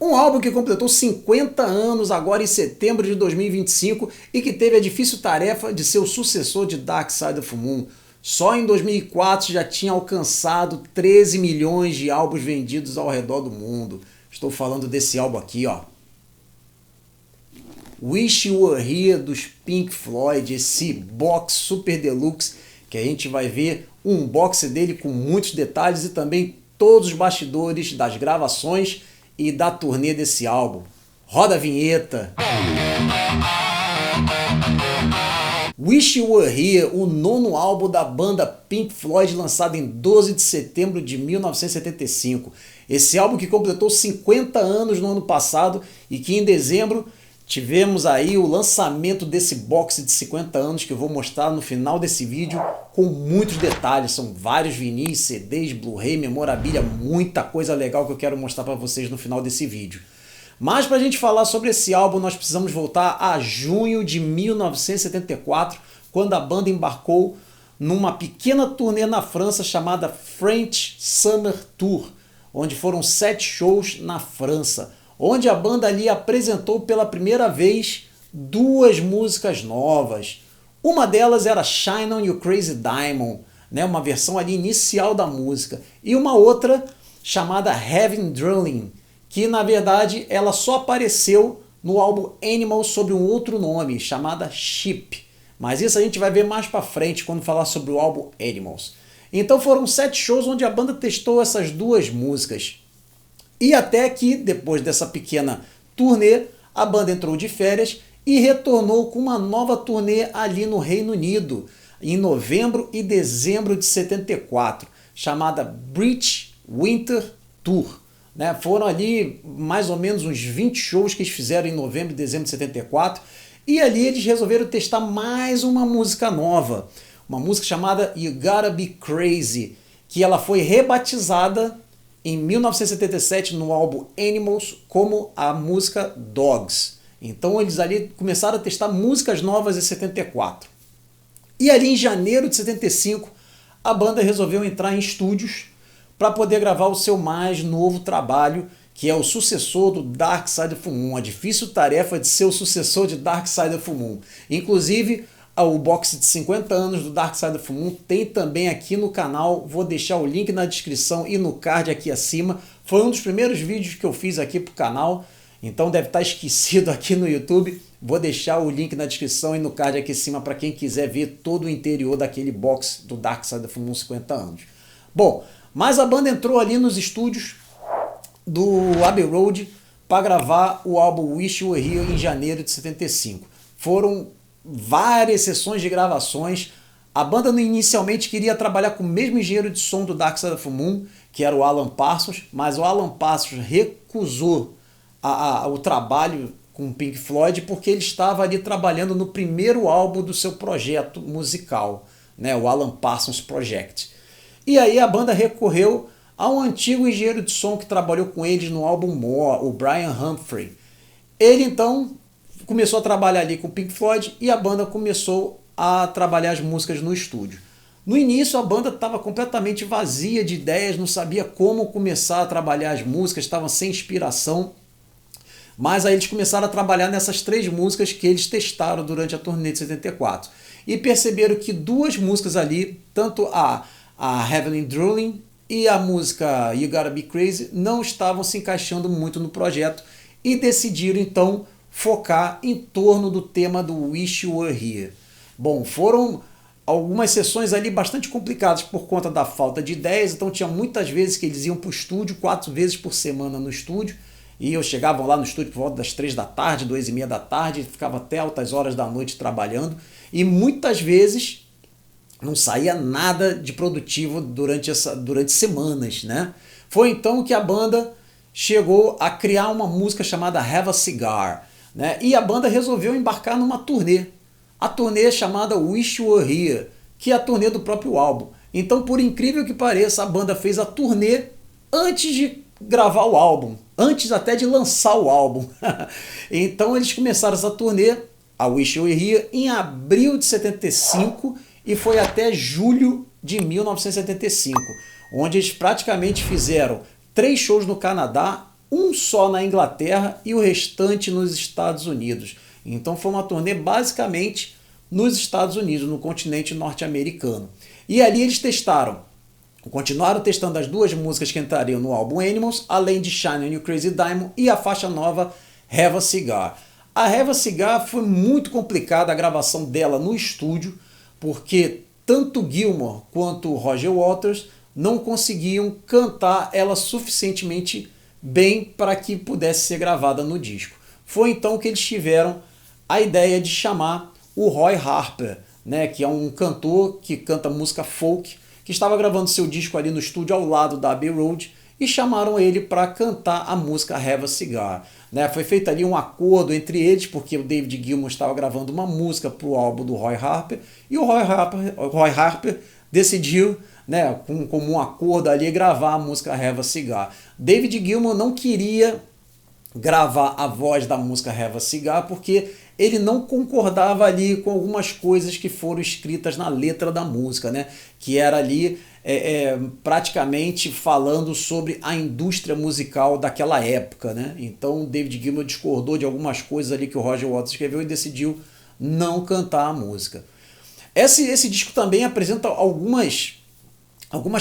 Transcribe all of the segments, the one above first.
Um álbum que completou 50 anos agora em setembro de 2025 e que teve a difícil tarefa de ser o sucessor de Dark Side of the Moon. Só em 2004 já tinha alcançado 13 milhões de álbuns vendidos ao redor do mundo. Estou falando desse álbum aqui, ó. Wish You Were Here dos Pink Floyd, esse box super deluxe que a gente vai ver um unboxing dele com muitos detalhes e também todos os bastidores das gravações e da turnê desse álbum. Roda a vinheta! Wish You Were Here, o nono álbum da banda Pink Floyd, lançado em 12 de setembro de 1975. Esse álbum que completou 50 anos no ano passado e que em dezembro tivemos aí o lançamento desse box de 50 anos que eu vou mostrar no final desse vídeo com muitos detalhes. São vários vinis, CDs, Blu-ray, memorabilia, muita coisa legal que eu quero mostrar para vocês no final desse vídeo. Mas para a gente falar sobre esse álbum, nós precisamos voltar a junho de 1974, quando a banda embarcou numa pequena turnê na França chamada French Summer Tour, onde foram 7 shows na França, onde a banda ali apresentou pela primeira vez 2 músicas novas. Uma delas era Shine On You Crazy Diamond, né, uma versão ali inicial da música, e uma outra chamada Heaven Drilling, que na verdade ela só apareceu no álbum Animals sob um outro nome, chamada Ship. Mas isso a gente vai ver mais pra frente quando falar sobre o álbum Animals. Então foram 7 shows onde a banda testou essas 2 músicas. E até que, depois dessa pequena turnê, a banda entrou de férias e retornou com uma nova turnê ali no Reino Unido, em novembro e dezembro de 74, chamada British Winter Tour. Né? Foram ali mais ou menos uns 20 shows que eles fizeram em novembro e dezembro de 74, e ali eles resolveram testar mais uma música nova, uma música chamada You Gotta Be Crazy, que ela foi rebatizada em 1977 no álbum Animals como a música Dogs. Então eles ali começaram a testar músicas novas em 74. E ali em janeiro de 75 a banda resolveu entrar em estúdios para poder gravar o seu mais novo trabalho, que é o sucessor do Dark Side of the Moon. A difícil tarefa de ser o sucessor de Dark Side of the Moon. Inclusive, o box de 50 anos do Dark Side of the Moon tem também aqui no canal. Vou deixar o link na descrição e no card aqui acima. Foi um dos primeiros vídeos que eu fiz aqui para o canal, então deve estar esquecido aqui no YouTube. Vou deixar o link na descrição e no card aqui acima para quem quiser ver todo o interior daquele box do Dark Side of the Moon 50 anos. Bom, mas a banda entrou ali nos estúdios do Abbey Road para gravar o álbum Wish You Were Here em janeiro de 75. Foram várias sessões de gravações. A banda inicialmente queria trabalhar com o mesmo engenheiro de som do Dark Side of the Moon, que era o Alan Parsons, mas o Alan Parsons recusou o trabalho com o Pink Floyd porque ele estava ali trabalhando no primeiro álbum do seu projeto musical, né, o Alan Parsons Project. E aí a banda recorreu a um antigo engenheiro de som que trabalhou com eles no álbum More, o Brian Humphrey. Ele então começou a trabalhar ali com o Pink Floyd e a banda começou a trabalhar as músicas no estúdio. No início a banda estava completamente vazia de ideias, não sabia como começar a trabalhar as músicas, estava sem inspiração. Mas aí eles começaram a trabalhar nessas 3 músicas que eles testaram durante a turnê de 74. E perceberam que 2 músicas ali, tanto a Heavenly Drooling e a música You Gotta Be Crazy, não estavam se encaixando muito no projeto e decidiram então focar em torno do tema do Wish You Were Here. Bom, foram algumas sessões ali bastante complicadas por conta da falta de ideias, então tinha muitas vezes que eles iam para o estúdio, 4 vezes por semana no estúdio, e eu chegava lá no estúdio por volta das 3 da tarde, 2h30 da tarde, ficava até altas horas da noite trabalhando, e muitas vezes não saía nada de produtivo durante semanas, né? Foi então que a banda chegou a criar uma música chamada Have a Cigar, né? E a banda resolveu embarcar numa turnê. A turnê chamada Wish You Were Here, que é a turnê do próprio álbum. Então, por incrível que pareça, a banda fez a turnê antes de gravar o álbum, antes até de lançar o álbum. Então eles começaram essa turnê, a Wish You Were Here, em abril de 75 e foi até julho de 1975, onde eles praticamente fizeram 3 shows no Canadá, um só na Inglaterra e o restante nos Estados Unidos. Então foi uma turnê basicamente nos Estados Unidos, no continente norte-americano. E ali eles continuaram testando as duas músicas que entrariam no álbum Animals, além de Shine on You Crazy Diamond e a faixa nova Have a Cigar. A Have a Cigar foi muito complicada a gravação dela no estúdio, porque tanto Gilmour quanto Roger Waters não conseguiam cantar ela suficientemente bem para que pudesse ser gravada no disco. Foi então que eles tiveram a ideia de chamar o Roy Harper, né, que é um cantor que canta música folk, que estava gravando seu disco ali no estúdio ao lado da Abbey Road, e chamaram ele para cantar a música Have a Cigar. Né, foi feito ali um acordo entre eles, porque o David Gilmour estava gravando uma música para o álbum do Roy Harper, e o Roy Harper decidiu, né, com um acordo ali, gravar a música Have a Cigar. David Gilmour não queria gravar a voz da música Have a Cigar porque ele não concordava ali com algumas coisas que foram escritas na letra da música, né? Que era ali praticamente falando sobre a indústria musical daquela época, né? Então David Gilmour discordou de algumas coisas ali que o Roger Waters escreveu e decidiu não cantar a música. Esse disco também apresenta algumas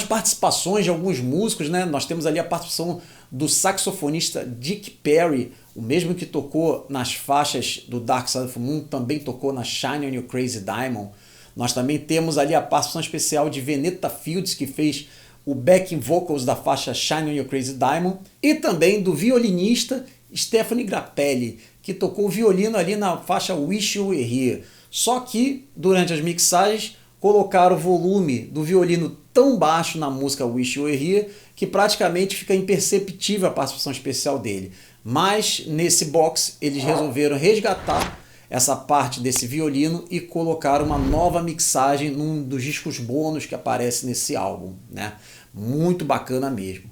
participações de alguns músicos, né? Nós temos ali a participação do saxofonista Dick Perry, o mesmo que tocou nas faixas do Dark Side of the Moon, também tocou na Shine on You Crazy Diamond. Nós também temos ali a participação especial de Venetta Fields, que fez o backing vocals da faixa Shine on You Crazy Diamond, e também do violinista Stephanie Grappelli, que tocou o violino ali na faixa Wish You Were Here. Só que, durante as mixagens, colocaram o volume do violino tão baixo na música Wish You Were Here que praticamente fica imperceptível a participação especial dele. Mas nesse box eles resolveram resgatar essa parte desse violino e colocaram uma nova mixagem num dos discos bônus que aparece nesse álbum, né? Muito bacana mesmo.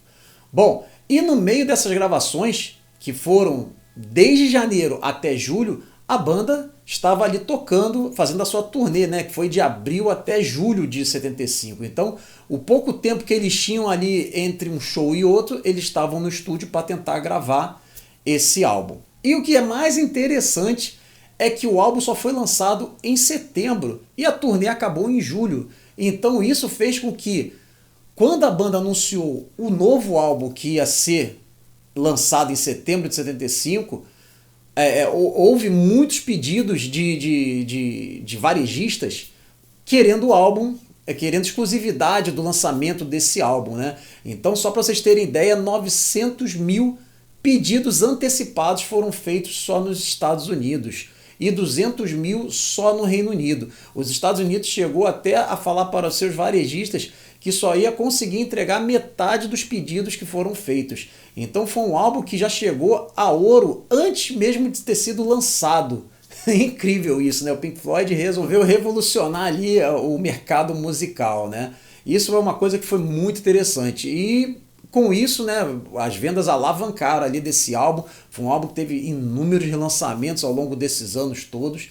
Bom, e no meio dessas gravações, que foram desde janeiro até julho, a banda estava ali tocando, fazendo a sua turnê, né, que foi de abril até julho de 75. Então, o pouco tempo que eles tinham ali entre um show e outro, eles estavam no estúdio para tentar gravar esse álbum. E o que é mais interessante é que o álbum só foi lançado em setembro e a turnê acabou em julho. Então isso fez com que, quando a banda anunciou o novo álbum que ia ser lançado em setembro de 75, houve muitos pedidos de varejistas querendo o álbum, querendo exclusividade do lançamento desse álbum, né? Então, só para vocês terem ideia, 900 mil pedidos antecipados foram feitos só nos Estados Unidos e 200 mil só no Reino Unido. Os Estados Unidos chegou até a falar para os seus varejistas que só ia conseguir entregar metade dos pedidos que foram feitos. Então foi um álbum que já chegou a ouro antes mesmo de ter sido lançado. É incrível isso, né? O Pink Floyd resolveu revolucionar ali o mercado musical, né? Isso é uma coisa que foi muito interessante. E com isso, né, as vendas alavancaram ali desse álbum. Foi um álbum que teve inúmeros relançamentos ao longo desses anos todos.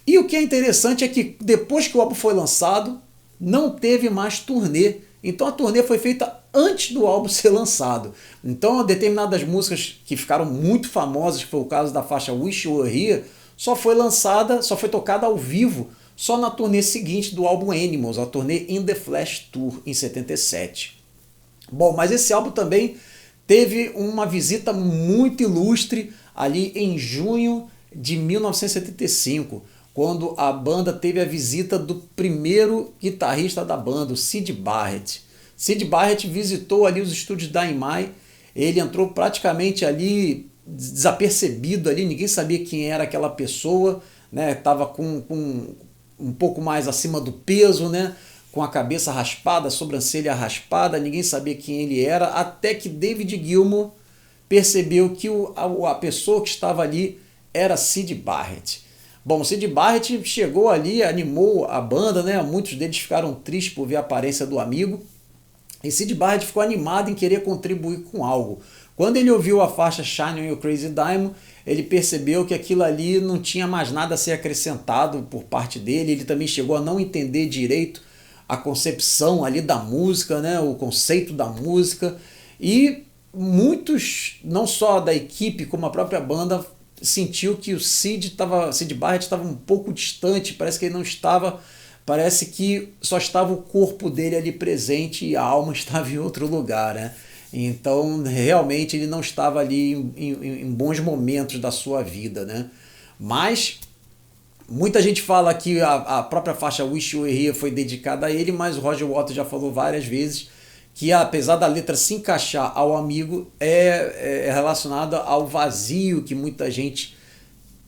E o que é interessante é que depois que o álbum foi lançado, não teve mais turnê. Então a turnê foi feita antes do álbum ser lançado. Então determinadas músicas que ficaram muito famosas, que foi o caso da faixa Wish You Were Here, só foi tocada ao vivo só na turnê seguinte do álbum Animals, a turnê In The Flash Tour, em 77. Bom, mas esse álbum também teve uma visita muito ilustre ali em junho de 1975, quando a banda teve a visita do primeiro guitarrista da banda, o Syd Barrett. Syd Barrett visitou ali os estúdios da EMI, ele entrou praticamente ali desapercebido, ali, ninguém sabia quem era aquela pessoa, né? Tava com um pouco mais acima do peso, né? Com a cabeça raspada, a sobrancelha raspada, ninguém sabia quem ele era, até que David Gilmour percebeu que a pessoa que estava ali era Syd Barrett. Bom, Syd Barrett chegou ali, animou a banda, né? Muitos deles ficaram tristes por ver a aparência do amigo. E Syd Barrett ficou animado em querer contribuir com algo. Quando ele ouviu a faixa Shine on You Crazy Diamond, ele percebeu que aquilo ali não tinha mais nada a ser acrescentado por parte dele. Ele também chegou a não entender direito a concepção ali da música, né? O conceito da música. E muitos, não só da equipe, como a própria banda, sentiu que o Syd Barrett estava um pouco distante, parece que ele não estava, parece que só estava o corpo dele ali presente e a alma estava em outro lugar, né? Então, realmente, ele não estava ali em bons momentos da sua vida, né? Mas muita gente fala que a própria faixa Wish You Were Here foi dedicada a ele, mas o Roger Waters já falou várias vezes que, apesar da letra se encaixar ao amigo, é relacionada ao vazio que muita gente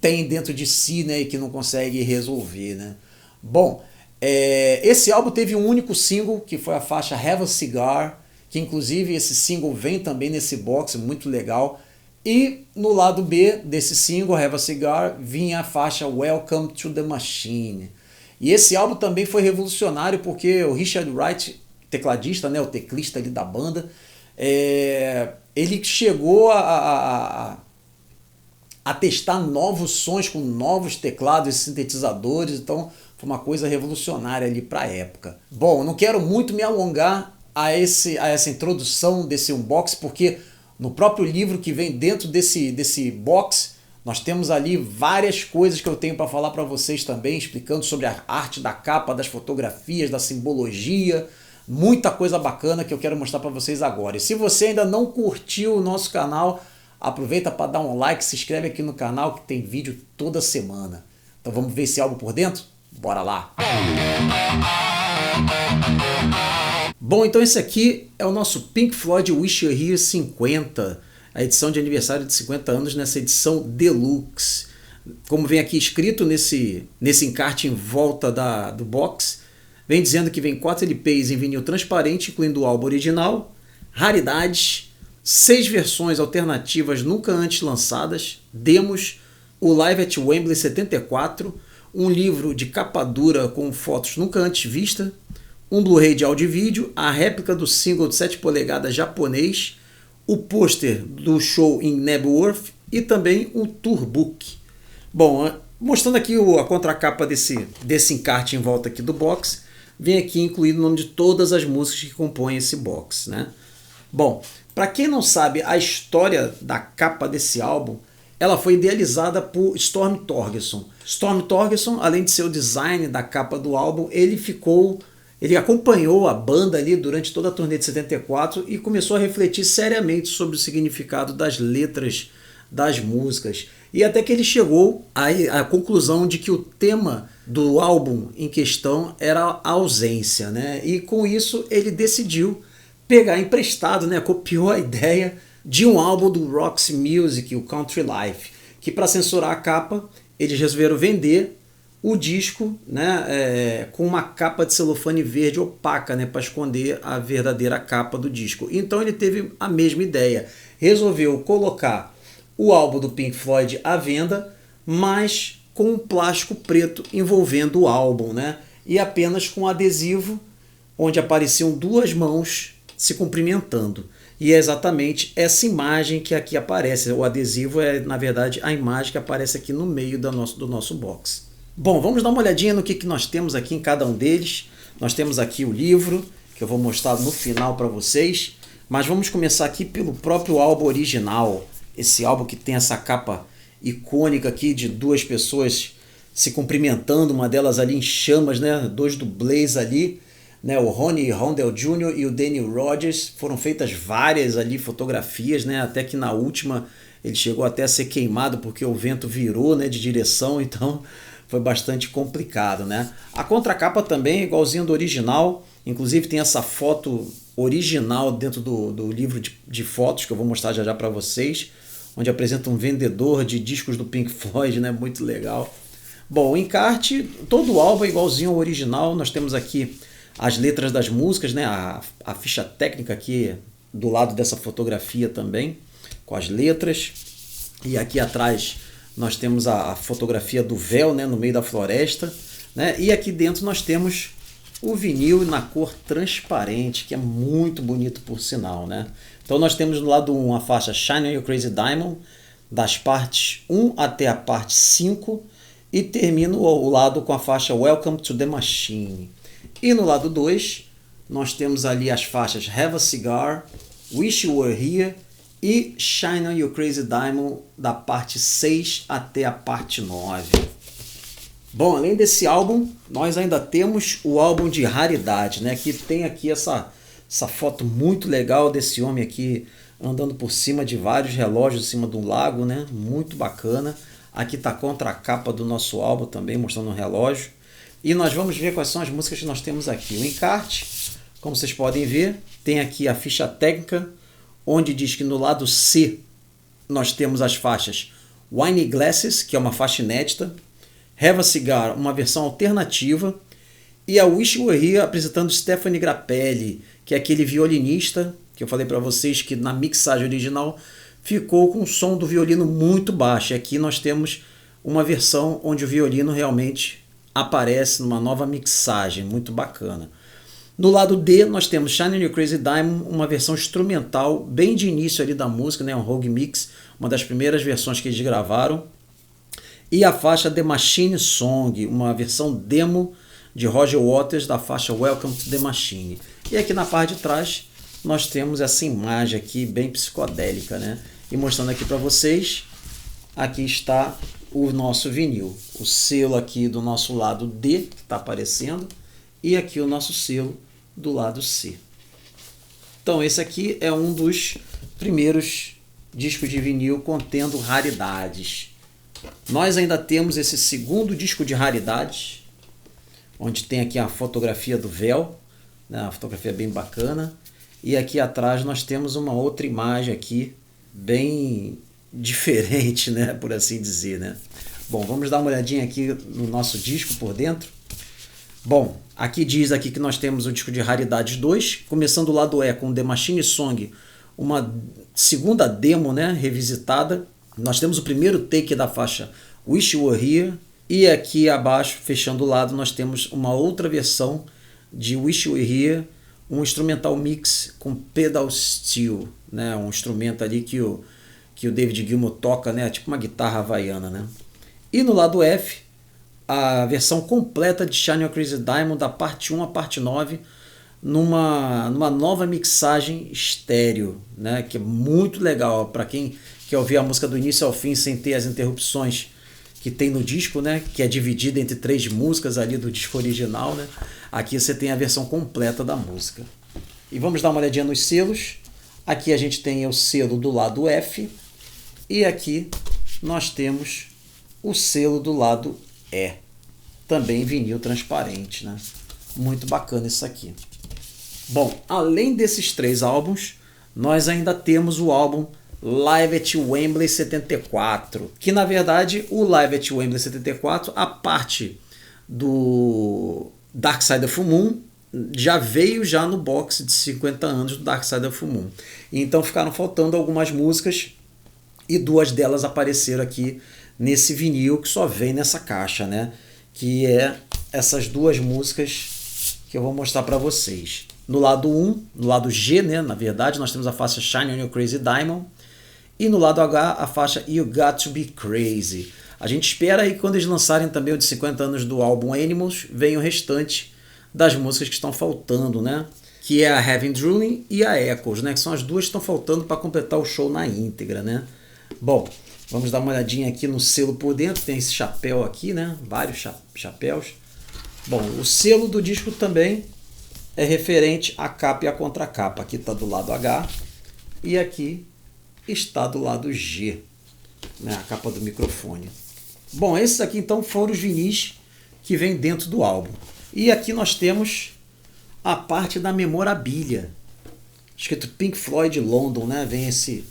tem dentro de si, né, e que não consegue resolver, né? Bom, esse álbum teve um único single, que foi a faixa Have a Cigar, que inclusive esse single vem também nesse box, muito legal. E no lado B desse single, Have a Cigar, vinha a faixa Welcome to the Machine. E esse álbum também foi revolucionário porque o Richard Wright, tecladista, né, o teclista ali da banda, ele chegou a testar novos sons com novos teclados e sintetizadores, então foi uma coisa revolucionária ali para a época. Bom, não quero muito me alongar a essa introdução desse unboxing, porque no próprio livro que vem dentro desse box, nós temos ali várias coisas que eu tenho para falar para vocês também, explicando sobre a arte da capa, das fotografias, da simbologia, muita coisa bacana que eu quero mostrar para vocês agora. E se você ainda não curtiu o nosso canal, aproveita para dar um like, se inscreve aqui no canal que tem vídeo toda semana. Então vamos ver esse álbum por dentro? Bora lá! Bom, então esse aqui é o nosso Pink Floyd Wish You Were Here 50, a edição de aniversário de 50 anos nessa edição Deluxe. Como vem aqui escrito nesse encarte em volta do box, vem dizendo que vem 4 LPs em vinil transparente, incluindo o álbum original, raridades, 6 versões alternativas nunca antes lançadas, demos, o Live at Wembley 74, um livro de capa dura com fotos nunca antes vistas, um Blu-ray de áudio e vídeo, a réplica do single de 7 polegadas japonês, o pôster do show em Knebworth e também um tourbook. Bom, mostrando aqui a contracapa desse encarte em volta aqui do box, vem aqui incluído o nome de todas as músicas que compõem esse box, né? Bom, para quem não sabe a história da capa desse álbum, ela foi idealizada por Storm Thorgerson. Storm Thorgerson, além de ser o design da capa do álbum, ele acompanhou a banda ali durante toda a turnê de 74 e começou a refletir seriamente sobre o significado das letras das músicas. E até que ele chegou à conclusão de que o tema do álbum em questão era a ausência, né? E com isso ele decidiu pegar emprestado, né? Copiou a ideia de um álbum do Roxy Music, o Country Life, que para censurar a capa eles resolveram vender o disco, né, com uma capa de celofane verde opaca, né, para esconder a verdadeira capa do disco. Então ele teve a mesma ideia, resolveu colocar o álbum do Pink Floyd à venda, mas com um plástico preto envolvendo o álbum, né, e apenas com adesivo onde apareciam 2 mãos se cumprimentando. E é exatamente essa imagem que aqui aparece. O adesivo é, na verdade, a imagem que aparece aqui no meio do nosso box. Bom, vamos dar uma olhadinha no que nós temos aqui em cada um deles. Nós temos aqui o livro, que eu vou mostrar no final para vocês. Mas vamos começar aqui pelo próprio álbum original. Esse álbum que tem essa capa icônica aqui de 2 pessoas se cumprimentando, uma delas ali em chamas, né? 2 dublês ali, né? O Ronnie Rondell Jr. e o Danny Rogers. Foram feitas várias ali fotografias, né? Até que na última ele chegou até a ser queimado porque o vento virou, né, de direção, então foi bastante complicado, né? A contracapa também é igualzinho do original, inclusive tem essa foto original dentro do livro de fotos que eu vou mostrar já para vocês, onde apresenta um vendedor de discos do Pink Floyd, né? Muito legal. Bom, o encarte, todo o álbum é igualzinho ao original. Nós temos aqui as letras das músicas, né? A ficha técnica aqui do lado dessa fotografia também, com as letras. E aqui atrás nós temos a fotografia do véu, né? No meio da floresta, né? E aqui dentro nós temos o vinil na cor transparente, que é muito bonito por sinal, né? Então nós temos no lado 1 a faixa Shine on Your Crazy Diamond, das partes 1 até a parte 5, e termina o lado com a faixa Welcome to the Machine. E no lado 2 nós temos ali as faixas Have a Cigar, Wish You Were Here e Shine on You Crazy Diamond da parte 6 até a parte 9. Bom, além desse álbum, nós ainda temos o álbum de raridade, né? Que tem aqui essa foto muito legal desse homem aqui andando por cima de vários relógios em cima de um lago, né? Muito bacana. Aqui está a contracapa do nosso álbum também, mostrando um relógio. E nós vamos ver quais são as músicas que nós temos aqui. O encarte, como vocês podem ver, tem aqui a ficha técnica, onde diz que no lado C nós temos as faixas Wine Glasses, que é uma faixa inédita, Have a Cigar, uma versão alternativa, e a Wish You Were Here apresentando Stephanie Grappelli, que é aquele violinista que eu falei para vocês que na mixagem original ficou com o som do violino muito baixo. E aqui nós temos uma versão onde o violino realmente aparece numa nova mixagem, muito bacana. No lado D nós temos Shine on You Crazy Diamond, uma versão instrumental bem de início ali da música, né? Um Rogue Mix, uma das primeiras versões que eles gravaram. E a faixa The Machine Song, uma versão demo de Roger Waters da faixa Welcome to the Machine. E aqui na parte de trás nós temos essa imagem aqui bem psicodélica, né? E mostrando aqui para vocês, aqui está o nosso vinil. O selo aqui do nosso lado D, que está aparecendo, e aqui o nosso selo do lado C. Então esse aqui é um dos primeiros discos de vinil contendo raridades. Nós ainda temos esse segundo disco de raridades, onde tem aqui a fotografia do véu, né? Uma fotografia bem bacana. E aqui atrás nós temos uma outra imagem aqui, bem diferente, né? Por assim dizer, né? Bom, vamos dar uma olhadinha aqui no nosso disco por dentro. Bom, aqui diz aqui que nós temos o disco de raridades 2, começando o lado E com The Machine Song, uma segunda demo, né, revisitada. Nós temos o primeiro take da faixa Wish You Were Here, e aqui abaixo, fechando o lado, nós temos uma outra versão de Wish You Were Here, um instrumental mix com pedal steel, né, um instrumento ali que o David Gilmour toca, né, tipo uma guitarra havaiana, né. E no lado F, a versão completa de Shine on You Crazy Diamond da parte 1 à parte 9, numa nova mixagem estéreo, né, que é muito legal para quem quer ouvir a música do início ao fim sem ter as interrupções que tem no disco, né, que é dividida entre 3 músicas ali do disco original, né. Aqui você tem a versão completa da música. E vamos dar uma olhadinha nos selos. Aqui a gente tem o selo do lado F e aqui nós temos o selo do lado E, também vinil transparente, né? Muito bacana isso aqui. Bom, além desses 3 álbuns, nós ainda temos o álbum Live at Wembley 74, que na verdade o Live at Wembley 74, a parte do Dark Side of the Moon já veio já no box de 50 anos do Dark Side of the Moon. Então ficaram faltando algumas músicas e 2 delas apareceram aqui nesse vinil que só vem nessa caixa, né? Que é essas 2 músicas que eu vou mostrar para vocês. No lado 1, no lado G, né? Na verdade, nós temos a faixa Shine on You Crazy Diamond e no lado H a faixa You Got to Be Crazy. A gente espera aí que quando eles lançarem também o de 50 anos do álbum Animals, venha o restante das músicas que estão faltando, né? Que é a Heaven Drooling e a Echoes, né? Que são as 2 que estão faltando para completar o show na íntegra, né? Bom, vamos dar uma olhadinha aqui no selo por dentro. Tem esse chapéu aqui, né? Vários chapéus. Bom, o selo do disco também é referente à capa e à contracapa. Aqui está do lado H e aqui está do lado G, né? A capa do microfone. Bom, esses aqui então foram os vinis que vem dentro do álbum. E aqui nós temos a parte da memorabilia, escrito Pink Floyd London, né? Vem esse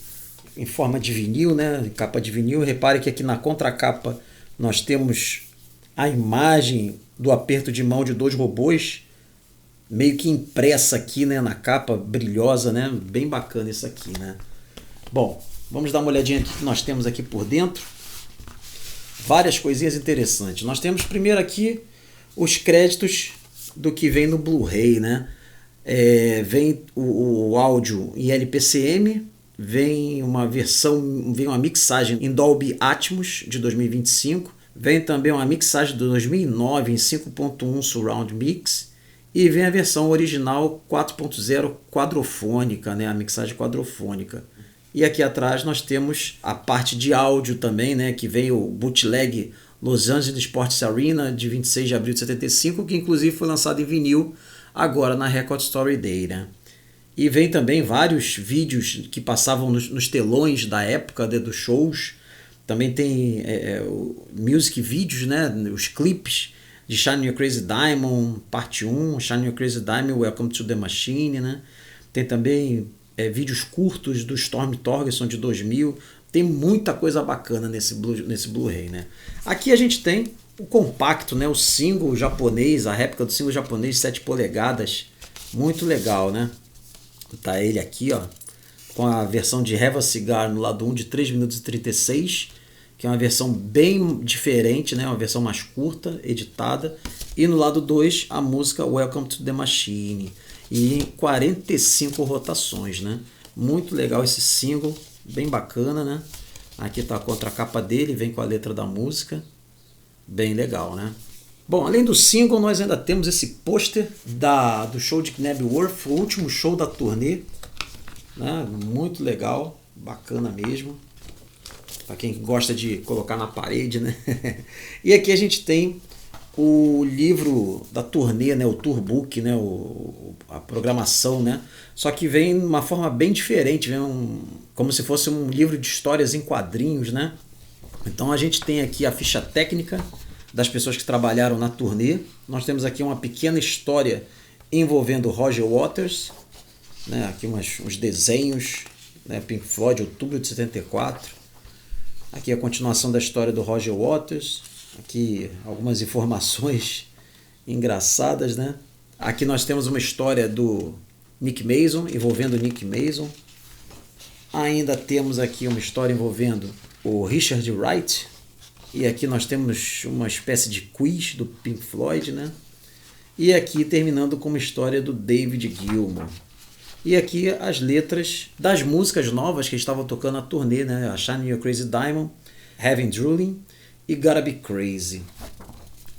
em forma de vinil, né? Capa de vinil. Repare que aqui na contracapa nós temos a imagem do aperto de mão de 2 robôs, meio que impressa aqui, né? Na capa, brilhosa, né? Bem bacana isso aqui, né? Bom, vamos dar uma olhadinha aqui que nós temos aqui por dentro. Várias coisinhas interessantes. Nós temos primeiro aqui os créditos do que vem no Blu-ray, né? Vem o áudio em LPCM, vem uma mixagem em Dolby Atmos de 2025, vem também uma mixagem de 2009 em 5.1 Surround Mix e vem a versão original 4.0 quadrofônica, né? A mixagem quadrofônica. E aqui atrás nós temos a parte de áudio também, né, que vem o bootleg Los Angeles Sports Arena de 26 de abril de 75, que inclusive foi lançado em vinil agora na Record Store Day, né? E vem também vários vídeos que passavam nos telões da época, né, dos shows. Também tem music vídeos, né, os clipes de Shine Your Crazy Diamond, parte 1, Shine Your Crazy Diamond, Welcome to the Machine, né? Tem também vídeos curtos do Storm Thorgerson de 2000. Tem muita coisa bacana nesse Blu-ray, né? Aqui a gente tem o compacto, né, o single japonês, a réplica do single japonês 7 polegadas. Muito legal, né? Tá ele aqui, ó, com a versão de Have a Cigar no lado 1 de 3 minutos e 36, que é uma versão bem diferente, né? Uma versão mais curta, editada. E no lado 2, a música Welcome to the Machine. E em 45 rotações, né? Muito legal esse single, bem bacana, né? Aqui tá a contracapa dele, vem com a letra da música. Bem legal, né? Bom, além do single, nós ainda temos esse pôster do show de Knebworth, o último show da turnê, né? Muito legal, bacana mesmo, para quem gosta de colocar na parede, né? E aqui a gente tem o livro da turnê, né? O tourbook, né? A programação, né? Só que vem de uma forma bem diferente, vem como se fosse um livro de histórias em quadrinhos, né? Então a gente tem aqui a ficha técnica das pessoas que trabalharam na turnê. Nós temos aqui uma pequena história envolvendo Roger Waters, né? Aqui uns desenhos, né? Pink Floyd, outubro de 74. Aqui a continuação da história do Roger Waters. Aqui algumas informações engraçadas, né? Aqui nós temos uma história do Nick Mason, envolvendo o Nick Mason. Ainda temos aqui uma história envolvendo o Richard Wright. E aqui nós temos uma espécie de quiz do Pink Floyd, né? E aqui terminando com uma história do David Gilmour. E aqui as letras das músicas novas que estavam tocando na turnê, né? A Shine Your Crazy Diamond, Heaven Drooling e Gotta Be Crazy.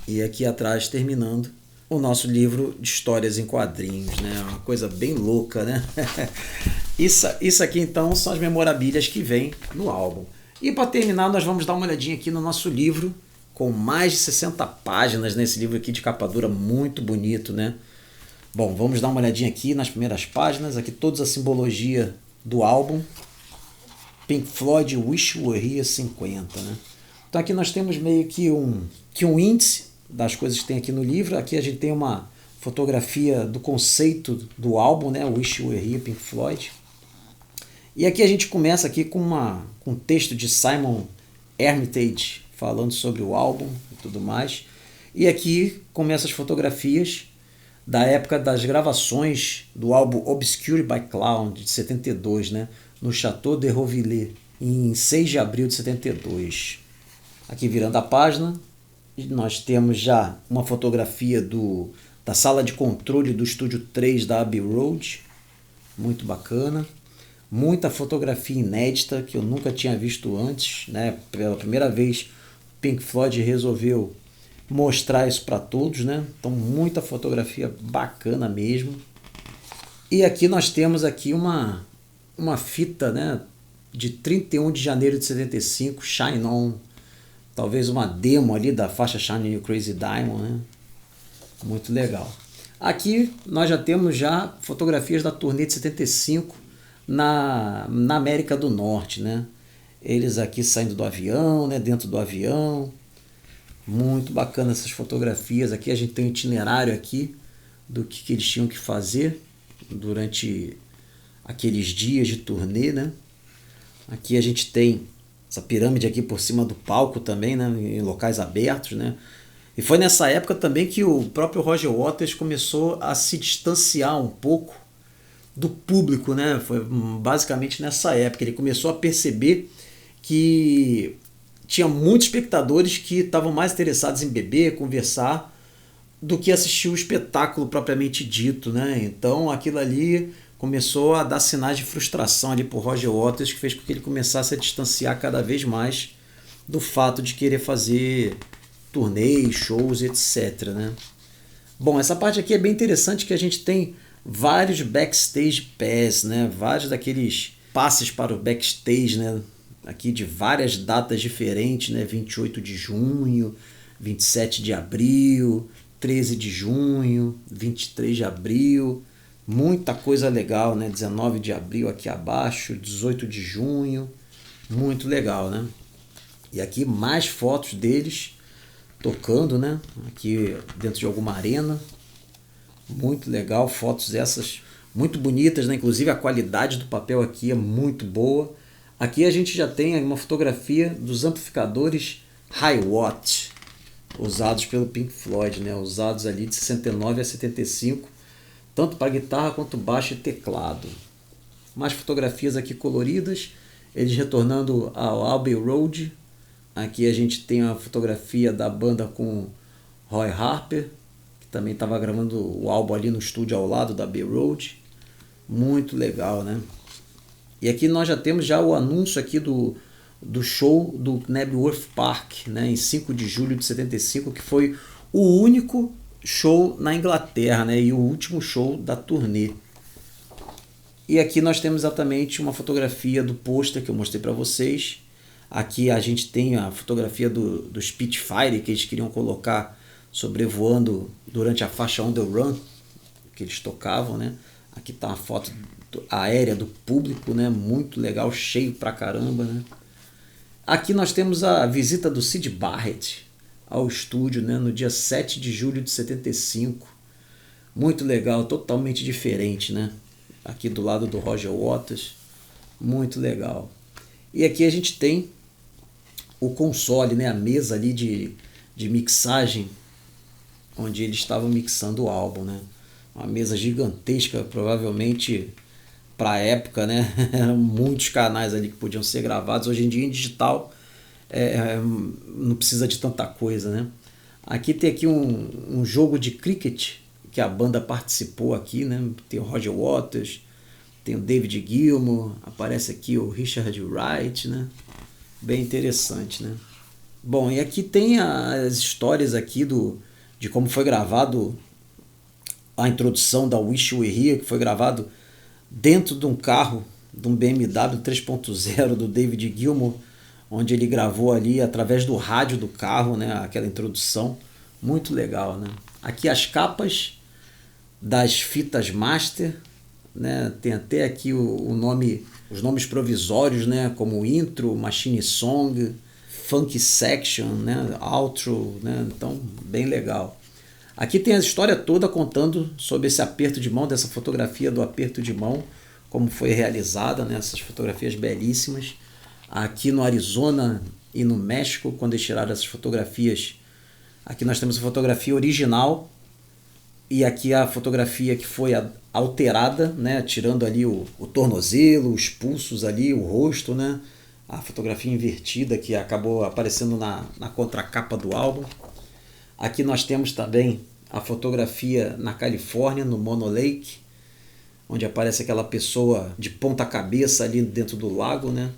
E aqui atrás terminando o nosso livro de histórias em quadrinhos, né? Uma coisa bem louca, né? Isso aqui então são as memorabilias que vêm no álbum. E para terminar, nós vamos dar uma olhadinha aqui no nosso livro, com mais de 60 páginas nesse livro aqui de capa dura, muito bonito, né? Bom, vamos dar uma olhadinha aqui nas primeiras páginas, aqui toda a simbologia do álbum, Pink Floyd Wish You Were Here 50, né? Então aqui nós temos meio que um índice das coisas que tem aqui no livro. Aqui a gente tem uma fotografia do conceito do álbum, né? Wish You Were Here, Pink Floyd. E aqui a gente começa aqui com um texto de Simon Hermitage falando sobre o álbum e tudo mais. E aqui começam as fotografias da época das gravações do álbum Obscured by Cloud, de 72, né? No Château de Rovillé, em 6 de abril de 72. Aqui virando a página, nós temos já uma fotografia da sala de controle do Estúdio 3 da Abbey Road, muito bacana. Muita fotografia inédita que eu nunca tinha visto antes, né? Pela primeira vez, Pink Floyd resolveu mostrar isso para todos, né? Então muita fotografia bacana mesmo. E aqui nós temos aqui uma fita, né? De 31 de janeiro de 75, Shine On. Talvez uma demo ali da faixa Shine Your Crazy Diamond, né? Muito legal. Aqui nós já temos fotografias da turnê de 75 na América do Norte, né? Eles aqui saindo do avião, né? Dentro do avião. Muito bacana essas fotografias. Aqui a gente tem um itinerário aqui do que eles tinham que fazer durante aqueles dias de turnê, né? Aqui a gente tem essa pirâmide aqui por cima do palco também, né? Em locais abertos, né? E foi nessa época também que o próprio Roger Waters começou a se distanciar um pouco do público, né? Foi basicamente nessa época. Ele começou a perceber que tinha muitos espectadores que estavam mais interessados em beber, conversar, do que assistir o espetáculo propriamente dito, né? Então aquilo ali começou a dar sinais de frustração ali por Roger Waters, que fez com que ele começasse a distanciar cada vez mais do fato de querer fazer turnês, shows, etc, né? Bom, essa parte aqui é bem interessante, que a gente tem vários backstage pass, né? Vários daqueles passes para o backstage, né? Aqui de várias datas diferentes, né? 28 de junho, 27 de abril, 13 de junho, 23 de abril, muita coisa legal, né? 19 de abril aqui abaixo, 18 de junho, muito legal, né? E aqui mais fotos deles tocando, né? Aqui dentro de alguma arena, muito legal, fotos essas muito bonitas, né? Inclusive a qualidade do papel aqui é muito boa. Aqui a gente já tem uma fotografia dos amplificadores Hi-Watt, usados pelo Pink Floyd, né? Usados ali de 69 a 75, tanto para guitarra quanto baixo e teclado. Mais fotografias aqui coloridas, eles retornando ao Abbey Road. Aqui a gente tem a fotografia da banda com Roy Harper, que também estava gravando o álbum ali no estúdio ao lado da Abbey Road. Muito legal, né? E aqui nós já temos o anúncio aqui do show do Knebworth Park, né, em 5 de julho de 75, que foi o único show na Inglaterra, né, e o último show da turnê. E aqui nós temos exatamente uma fotografia do pôster que eu mostrei para vocês. Aqui a gente tem a fotografia do Spitfire que eles queriam colocar sobrevoando durante a faixa On The Run que eles tocavam, né? Aqui está a foto aérea do público, né? Muito legal, cheio pra caramba, né? Aqui nós temos a visita do Syd Barrett ao estúdio, né? No dia 7 de julho de 75. Muito legal, totalmente diferente, né? Aqui do lado do Roger Waters, muito legal. E aqui a gente tem o console, né? A mesa ali de mixagem, onde eles estavam mixando o álbum, né? Uma mesa gigantesca, provavelmente para a época, né? Eram muitos canais ali que podiam ser gravados. Hoje em dia em digital não precisa de tanta coisa, né? Aqui tem aqui um jogo de cricket que a banda participou aqui, né? Tem o Roger Waters, tem o David Gilmour, aparece aqui o Richard Wright, né? Bem interessante, né? Bom, e aqui tem as histórias aqui de como foi gravado a introdução da Wish You Were Here, que foi gravado dentro de um carro, de um BMW 3.0 do David Gilmour, onde ele gravou ali através do rádio do carro, né, aquela introdução, muito legal, né? Aqui as capas das fitas master, né, tem até aqui o nome, os nomes provisórios, né, como intro, machine song, funk section, né, outro, né, então bem legal. Aqui tem a história toda contando sobre esse aperto de mão, dessa fotografia do aperto de mão, como foi realizada, né? Essas fotografias belíssimas. Aqui no Arizona e no México, quando eles tiraram essas fotografias, aqui nós temos a fotografia original e aqui a fotografia que foi alterada, né? Tirando ali o tornozelo, os pulsos ali, o rosto, né? A fotografia invertida que acabou aparecendo na contracapa do álbum. Aqui nós temos também a fotografia na Califórnia, no Mono Lake, onde aparece aquela pessoa de ponta cabeça ali dentro do lago, né?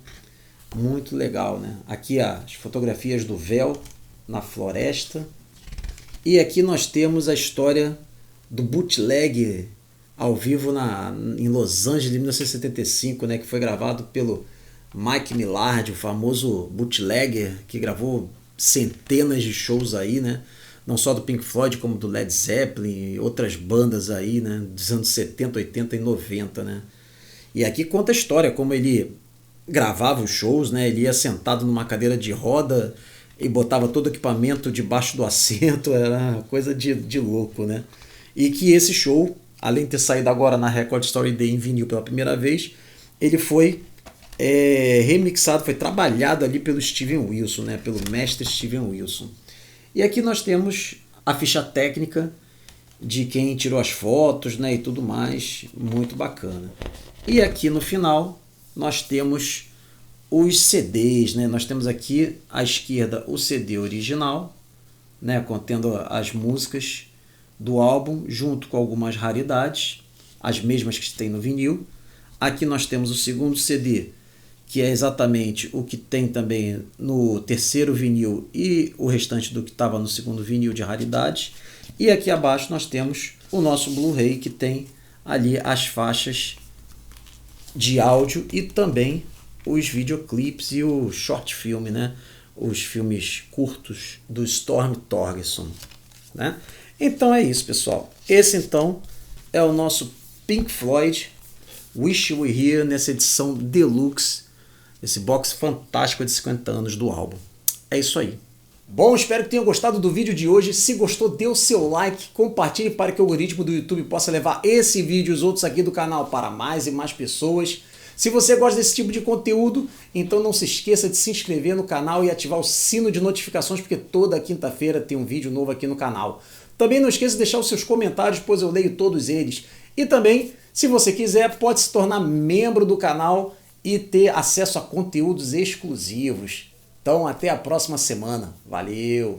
Muito legal, né? Aqui as fotografias do véu na floresta. E aqui nós temos a história do bootleg ao vivo em Los Angeles em 1975, né? Que foi gravado pelo Mike Millard, o famoso bootlegger que gravou centenas de shows aí, né? Não só do Pink Floyd, como do Led Zeppelin e outras bandas aí, né, dos anos 70, 80 e 90, né. E aqui conta a história, como ele gravava os shows, né, ele ia sentado numa cadeira de roda e botava todo o equipamento debaixo do assento, era uma coisa de louco, né. E que esse show, além de ter saído agora na Record Story Day em vinil pela primeira vez, ele foi remixado, foi trabalhado ali pelo Steven Wilson, né, pelo mestre Steven Wilson. E aqui nós temos a ficha técnica de quem tirou as fotos, né, e tudo mais, muito bacana. E aqui no final nós temos os CDs, né? Nós temos aqui à esquerda o CD original, né, contendo as músicas do álbum, junto com algumas raridades, as mesmas que tem no vinil. Aqui nós temos o segundo CD, que é exatamente o que tem também no terceiro vinil e o restante do que estava no segundo vinil de raridades. E aqui abaixo nós temos o nosso Blu-ray, que tem ali as faixas de áudio e também os videoclipes e o short film, né? Os filmes curtos do Storm Thorgerson, né? Então é isso, pessoal. Esse então é o nosso Pink Floyd Wish You Were Here nessa edição deluxe, esse box fantástico de 50 anos do álbum. É isso aí. Bom, espero que tenham gostado do vídeo de hoje. Se gostou, dê o seu like, compartilhe para que o algoritmo do YouTube possa levar esse vídeo e os outros aqui do canal para mais e mais pessoas. Se você gosta desse tipo de conteúdo, então não se esqueça de se inscrever no canal e ativar o sino de notificações, porque toda quinta-feira tem um vídeo novo aqui no canal. Também não esqueça de deixar os seus comentários, pois eu leio todos eles. E também, se você quiser, pode se tornar membro do canal e ter acesso a conteúdos exclusivos. Então, até a próxima semana. Valeu!